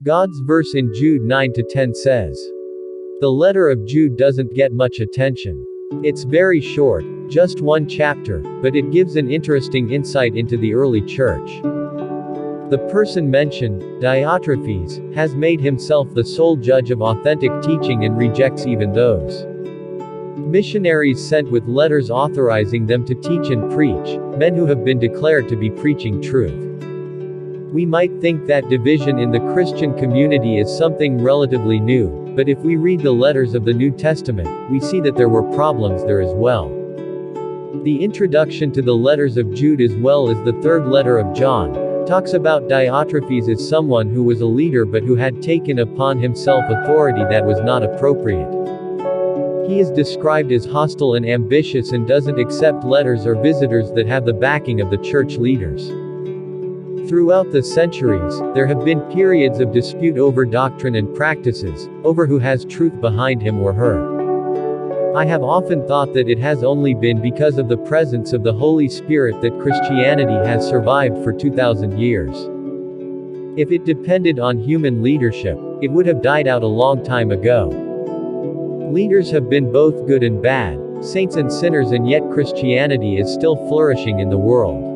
God's verse in Jude 9-10 says, "The letter of Jude doesn't get much attention. It's very short, just one chapter, but it gives an interesting insight into the early church. The person mentioned, Diotrephes, has made himself the sole judge of authentic teaching and rejects even those missionaries sent with letters authorizing them to teach and preach, men who have been declared to be preaching truth. We might think that division in the Christian community is something relatively new, but if we read the letters of the New Testament, we see that there were problems there as well. The introduction to the letters of Jude as well as the third letter of John talks about Diotrephes as someone who was a leader but who had taken upon himself authority that was not appropriate. He is described as hostile and ambitious and doesn't accept letters or visitors that have the backing of the church leaders. Throughout the centuries, there have been periods of dispute over doctrine and practices, over who has truth behind him or her. I have often thought that it has only been because of the presence of the Holy Spirit that Christianity has survived for 2,000 years. If it depended on human leadership, it would have died out a long time ago. Leaders have been both good and bad, saints and sinners, and yet Christianity is still flourishing in the world.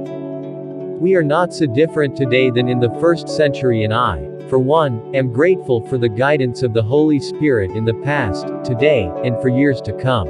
We are not so different today than in the first century, and I, for one, am grateful for the guidance of the Holy Spirit in the past, today, and for years to come.